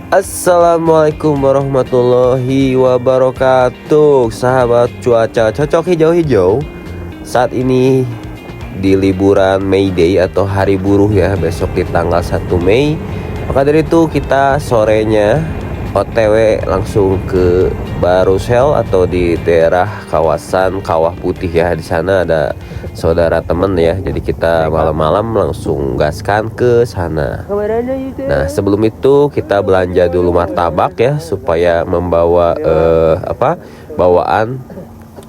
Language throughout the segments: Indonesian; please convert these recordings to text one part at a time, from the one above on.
Assalamualaikum warahmatullahi wabarakatuh. Sahabat cuaca cocok hijau-hijau. Saat ini di liburan May Day atau hari buruh ya, besok di tanggal 1 Mei. Maka dari itu kita sorenya OTW langsung ke Barusel atau di daerah kawasan Kawah Putih ya. Di sana ada saudara temen ya. Jadi kita malam-malam langsung gaskan ke sana. Nah, sebelum itu kita belanja dulu martabak ya supaya membawa bawaan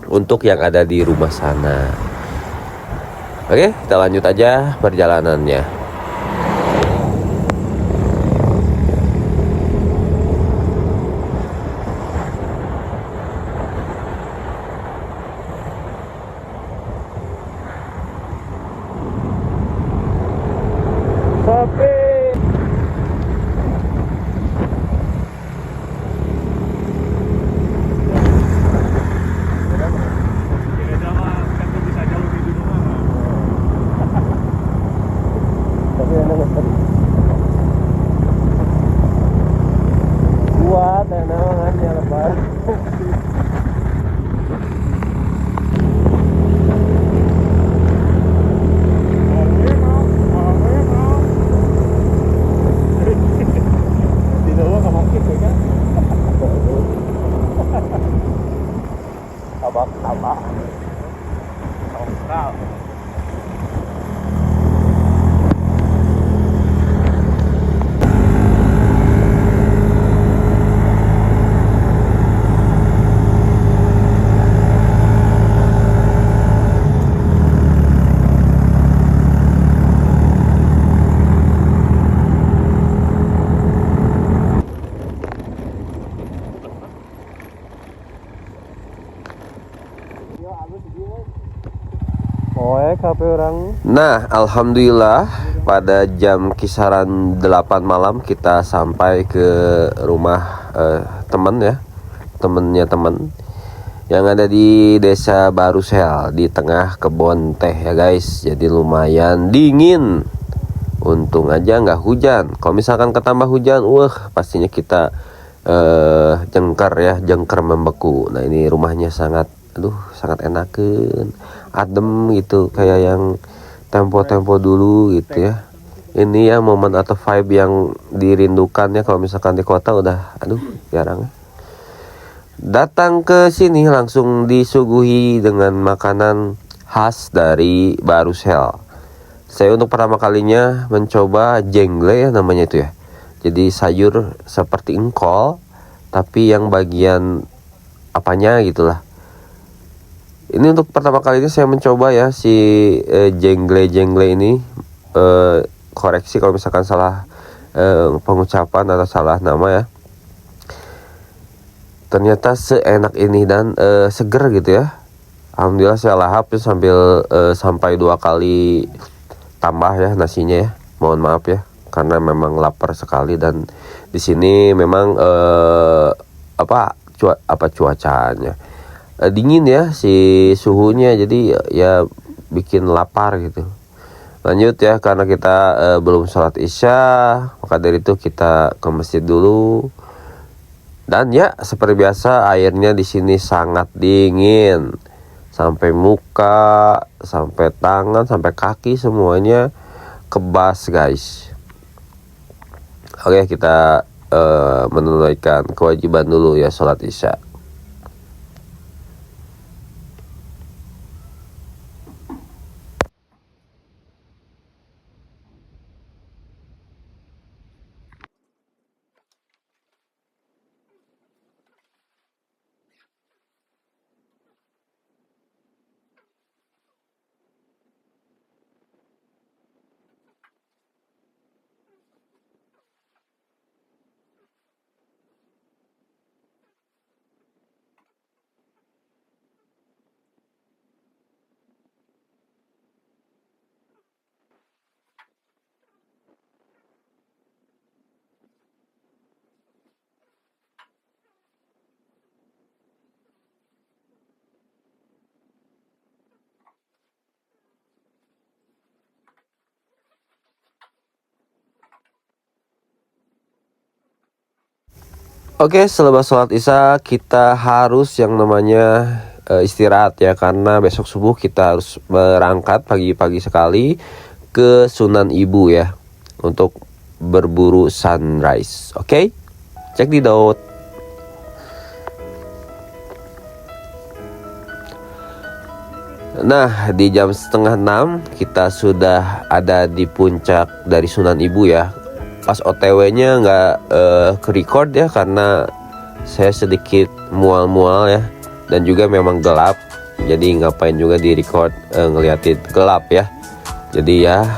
untuk yang ada di rumah sana. Oke, kita lanjut aja perjalanannya. Kuat ya nawangannya lebar. Abak. Nah, alhamdulillah pada jam kisaran 8 malam kita sampai ke rumah teman ya. Temennya teman yang ada di desa Barusel di tengah kebun teh ya guys. Jadi lumayan dingin. Untung aja nggak hujan. Kalau misalkan ketambah hujan, pastinya kita jengker membeku. Nah, ini rumahnya sangat enakan, adem gitu, kayak yang tempo-tempo dulu gitu ya. Ini ya momen atau vibe yang dirindukan ya kalau misalkan di kota udah jarang. Datang ke sini langsung disuguhi dengan makanan khas dari Barusel. Saya untuk pertama kalinya mencoba jengle ya namanya itu ya. Jadi sayur seperti engkol tapi yang bagian apanya gitulah. Ini untuk pertama kalinya saya mencoba ya si jengle ini. Koreksi kalau misalkan salah pengucapan atau salah nama ya. Ternyata seenak ini dan seger gitu ya. Alhamdulillah saya lahap ya sampai 2 kali tambah ya nasinya ya. Mohon maaf ya karena memang lapar sekali dan di sini memang cuacanya dingin ya si suhunya, jadi ya bikin lapar gitu. Lanjut ya karena kita belum sholat isya, maka dari itu kita ke masjid dulu. Dan ya seperti biasa airnya di sini sangat dingin. Sampai muka, sampai tangan, sampai kaki semuanya kebas guys. Oke, kita menunaikan kewajiban dulu ya sholat isya. Oke, selepas sholat isya kita harus yang namanya istirahat ya, karena besok subuh kita harus berangkat pagi-pagi sekali ke Sunan Ibu ya untuk berburu sunrise. Oke, cek di dot. Nah, di jam setengah 6 kita sudah ada di puncak dari Sunan Ibu ya. Pas OTW-nya nggak ke record ya, karena saya sedikit mual-mual ya, dan juga memang gelap. Jadi ngapain juga di record ngeliatin gelap ya. Jadi ya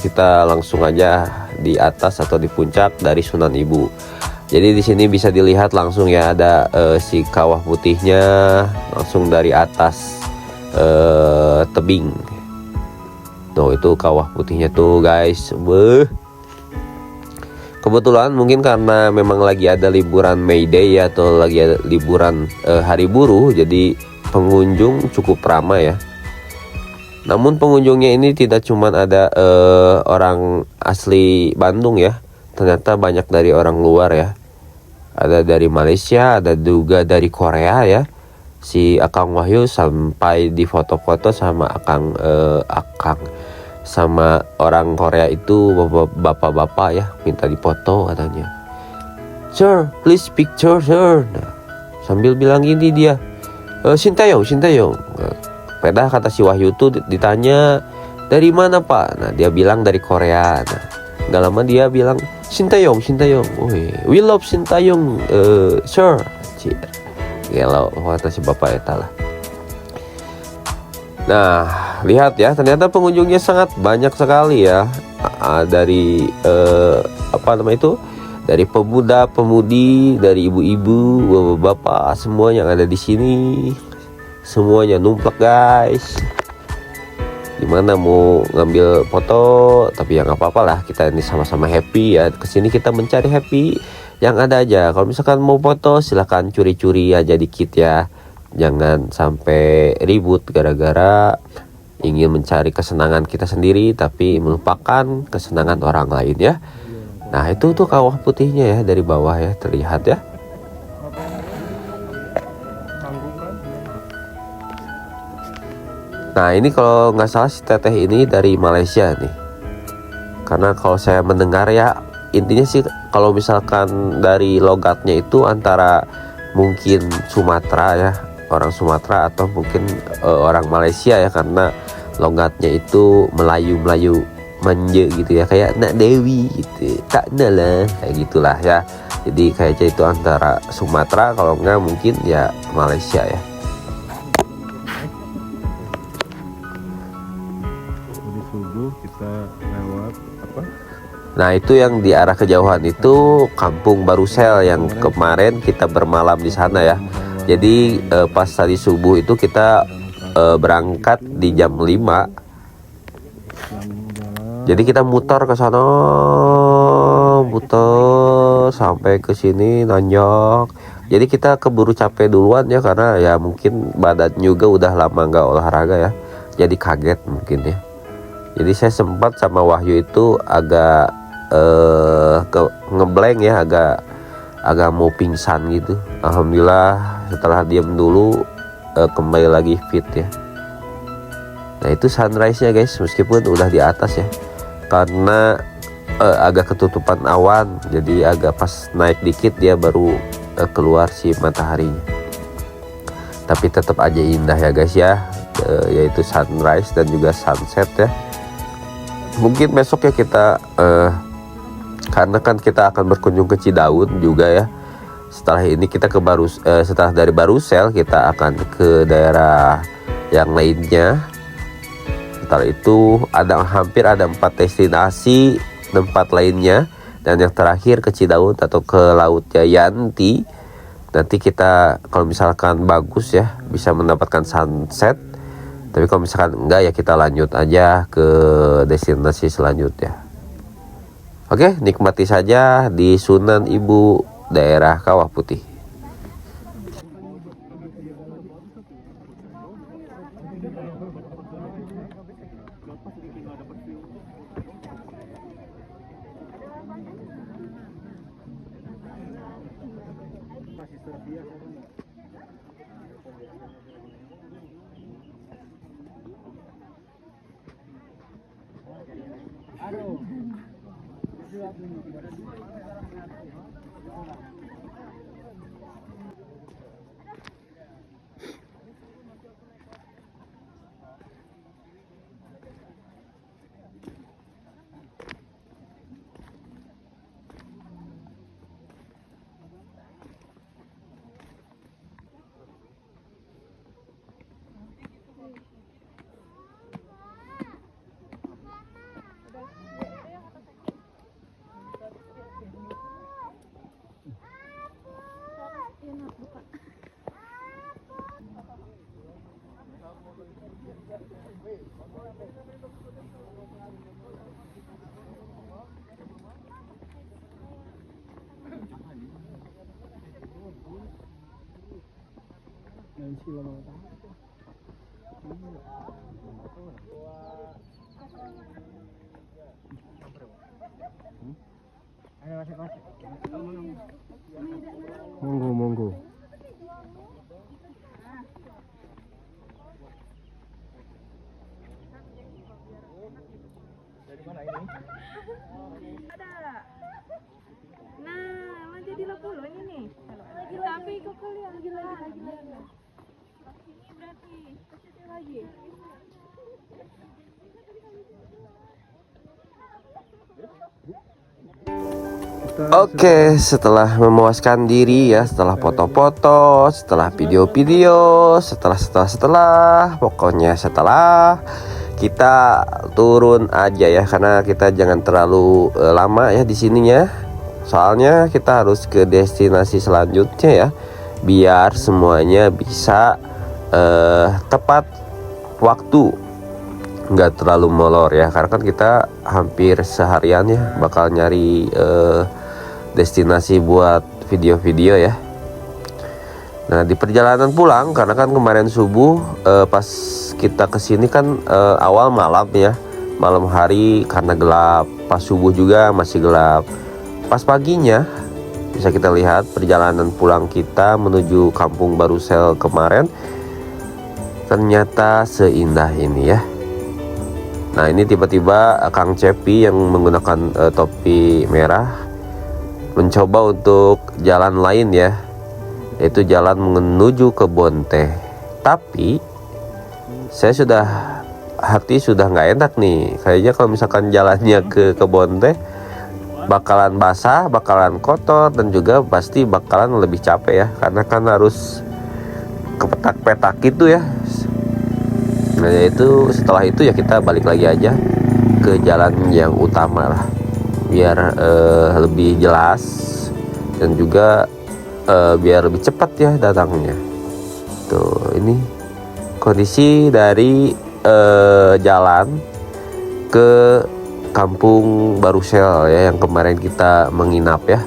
kita langsung aja di atas atau di puncak dari Sunan Ibu. Jadi di sini bisa dilihat langsung ya, ada si kawah putihnya langsung dari atas tebing. Tuh itu kawah putihnya tuh guys. Beuh. Kebetulan mungkin karena memang lagi ada liburan May Day ya, atau lagi ada liburan hari buruh, jadi pengunjung cukup ramai ya. Namun pengunjungnya ini tidak cuma ada orang asli Bandung ya, ternyata banyak dari orang luar ya. Ada dari Malaysia, ada juga dari Korea ya. Si Akang Wahyu sampai di foto-foto sama Akang sama orang Korea itu, bapak-bapak ya, minta dipoto katanya. Sir, please picture sir. Nah, sambil bilang gini dia, Sintayong. Peda kata si Wahyu tuh ditanya dari mana pak? Nah dia bilang dari Korea. Nah gak lama dia bilang Sintayong. We love Sintayong, sir. Gelo kata si bapak eta lah. Nah lihat ya, ternyata pengunjungnya sangat banyak sekali ya. Dari apa nama itu, dari pemuda-pemudi, dari ibu-ibu, bapak-bapak, semua yang ada di sini, semuanya numplek guys. Dimana mau ngambil foto, tapi ya nggak apa-apa lah, kita ini sama-sama happy ya. Kesini kita mencari happy yang ada aja. Kalau misalkan mau foto silahkan curi-curi aja dikit ya, jangan sampai ribut gara-gara ingin mencari kesenangan kita sendiri tapi melupakan kesenangan orang lain ya. Nah itu tuh kawah putihnya ya, dari bawah ya terlihat ya. Nah ini kalau nggak salah si teteh ini dari Malaysia nih, karena kalau saya mendengar ya, intinya sih kalau misalkan dari logatnya itu antara mungkin Sumatera ya, orang Sumatera, atau mungkin orang Malaysia ya, karena logatnya itu Melayu manje gitu ya, kayak nak Dewi gitu, tak lah kayak gitulah ya. Jadi kayaknya itu antara Sumatera, kalau enggak mungkin ya Malaysia ya. Kita lewat apa? Nah itu yang di arah kejauhan itu Kampung Barusel yang kemarin kita bermalam di sana ya. Jadi pas tadi subuh itu kita berangkat di jam 5. Jadi kita muter ke sana, muter sampai ke sini nanjak. Jadi kita keburu capek duluan ya, karena ya mungkin badan juga udah lama nggak olahraga ya. Jadi kaget mungkin ya. Jadi saya sempat sama Wahyu itu agak ngeblank ya, agak mau pingsan gitu. Alhamdulillah setelah diam dulu kembali lagi fit ya. Nah itu sunrise-nya guys, meskipun udah di atas ya, karena agak ketutupan awan, jadi agak pas naik dikit dia baru keluar si mataharinya. Tapi tetap aja indah ya guys ya, yaitu sunrise dan juga sunset ya. Mungkin besok ya kita karena kan kita akan berkunjung ke Cidaun juga ya. Setelah ini kita ke setelah dari Barusel kita akan ke daerah yang lainnya. Setelah itu hampir ada 4 destinasi tempat lainnya, dan yang terakhir ke Cidaun atau ke Laut Jayanti. Nanti kita kalau misalkan bagus ya bisa mendapatkan sunset. Tapi kalau misalkan enggak ya kita lanjut aja ke destinasi selanjutnya. Oke, nikmati saja di Sunan Ibu daerah Kawah Putih. Monggo, monggo. Nah, emang jadilah puluh ini nih. Tapi kok kalian lagi. Ini berarti kecil lagi. Oke, setelah memuaskan diri ya, setelah foto-foto, setelah video-video, setelah pokoknya setelah kita turun aja ya, karena kita jangan terlalu lama ya di sininya. Soalnya kita harus ke destinasi selanjutnya ya, biar semuanya bisa tepat waktu, nggak terlalu molor ya, karena kan kita hampir seharian ya bakal nyari destinasi buat video-video ya. Nah di perjalanan pulang, karena kan kemarin subuh pas kita kesini kan awal malam ya, malam hari karena gelap, pas subuh juga masih gelap. Pas paginya bisa kita lihat perjalanan pulang kita menuju Kampung Barusel kemarin ternyata seindah ini ya. Nah ini tiba-tiba Kang Cepi yang menggunakan topi merah mencoba untuk jalan lain ya, yaitu jalan menuju ke Bonte. Tapi saya hati sudah nggak enak nih, kayaknya kalau misalkan jalannya ke Bonte bakalan basah, bakalan kotor, dan juga pasti bakalan lebih capek ya, karena kan harus ke petak-petak gitu ya. Nah itu setelah itu ya kita balik lagi aja ke jalan yang utama lah, biar lebih jelas dan juga biar lebih cepat ya datangnya. Tuh ini kondisi dari jalan ke Kampung Barusel ya, yang kemarin kita menginap ya.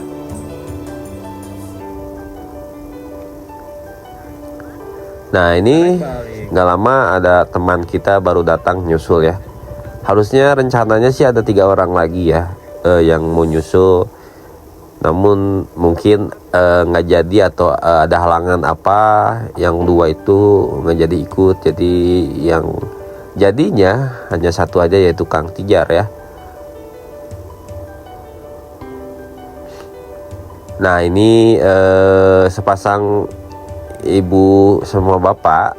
Nah ini nggak lama ada teman kita baru datang nyusul ya. Harusnya rencananya sih ada 3 orang lagi ya yang mau nyusul, namun mungkin nggak jadi atau ada halangan apa, yang 2 itu nggak jadi ikut. Jadi yang jadinya hanya 1 aja, yaitu Kang Tijar ya. Nah ini sepasang ibu sama bapak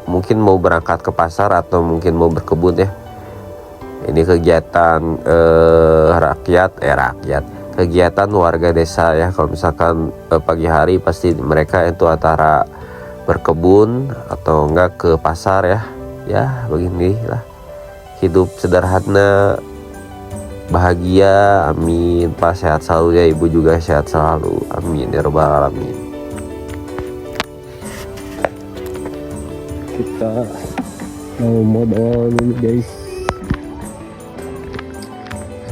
mungkin mau berangkat ke pasar atau mungkin mau berkebun ya. Ini kegiatan kegiatan warga desa ya. Kalau misalkan pagi hari pasti mereka itu antara berkebun atau enggak ke pasar ya. Ya beginilah hidup sederhana, bahagia, amin. Pak sehat selalu ya, ibu juga sehat selalu, amin ya rabbal alamin. Kita mau modal ini guys,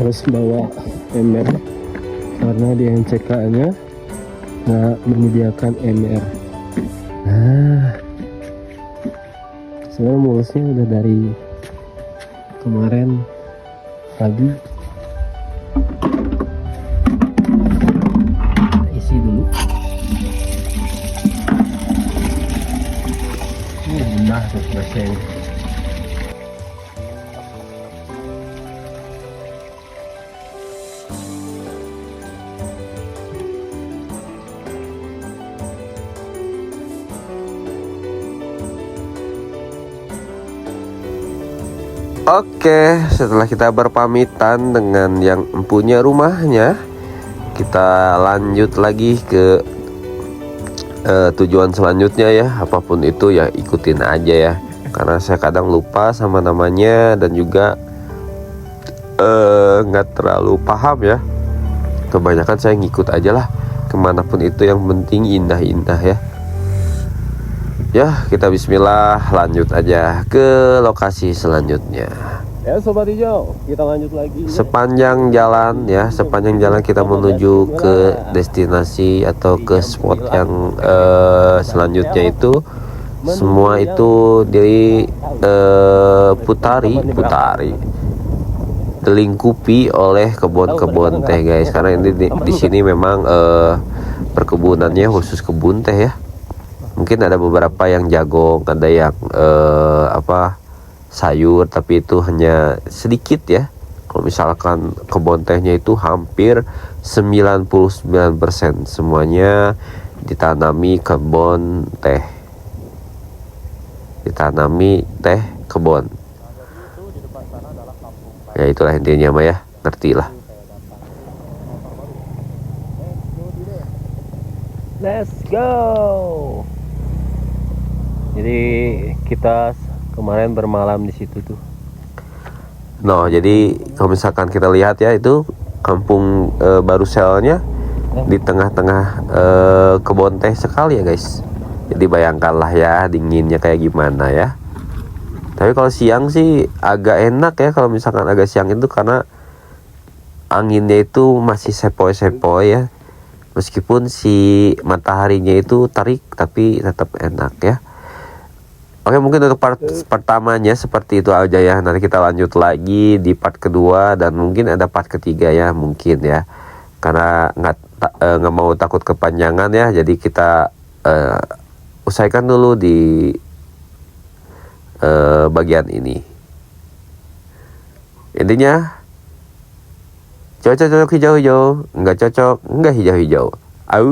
harus bawa MR karena di NCK nya nggak menyediakan MR. Nah sebenarnya mulusnya udah dari kemarin pagi. Isi dulu. Nah, selesai. Oke, setelah kita berpamitan dengan yang empunya rumahnya, kita lanjut lagi ke tujuan selanjutnya ya. Apapun itu ya ikutin aja ya, karena saya kadang lupa sama namanya dan juga nggak terlalu paham ya. Kebanyakan saya ngikut aja lah kemanapun itu, yang penting indah-indah ya. Ya, kita bismillah lanjut aja ke lokasi selanjutnya. Ya Sobat Hijau, kita lanjut lagi. Sepanjang jalan ya, sepanjang jalan kita menuju ke destinasi atau ke spot yang selanjutnya itu, semua itu putari dilingkupi oleh kebun-kebun teh guys. Karena ini di sini memang perkebunannya khusus kebun teh ya. Mungkin ada beberapa yang jagung, ada yang sayur, tapi itu hanya sedikit ya. Kalau misalkan kebun tehnya itu hampir 99% semuanya ditanami kebun teh. Ditanami teh kebun. Ya itulah intinya mah ya, ngerti lah. Let's go. Jadi kita kemarin bermalam di situ tuh. No, jadi kalau misalkan kita lihat ya, itu kampung baru selnya di tengah-tengah kebun teh sekali ya guys. Jadi bayangkanlah ya dinginnya kayak gimana ya. Tapi kalau siang sih agak enak ya, kalau misalkan agak siang itu, karena anginnya itu masih sepoi-sepoi ya. Meskipun si mataharinya itu terik, tapi tetap enak ya. Oke, mungkin untuk part pertamanya seperti itu aja ya. Nanti kita lanjut lagi di part kedua, dan mungkin ada part ketiga ya, mungkin ya. Karena nggak mau takut kepanjangan ya. Jadi kita usaikan dulu di bagian ini. Intinya cocok hijau-hijau, nggak cocok nggak hijau-hijau. Au.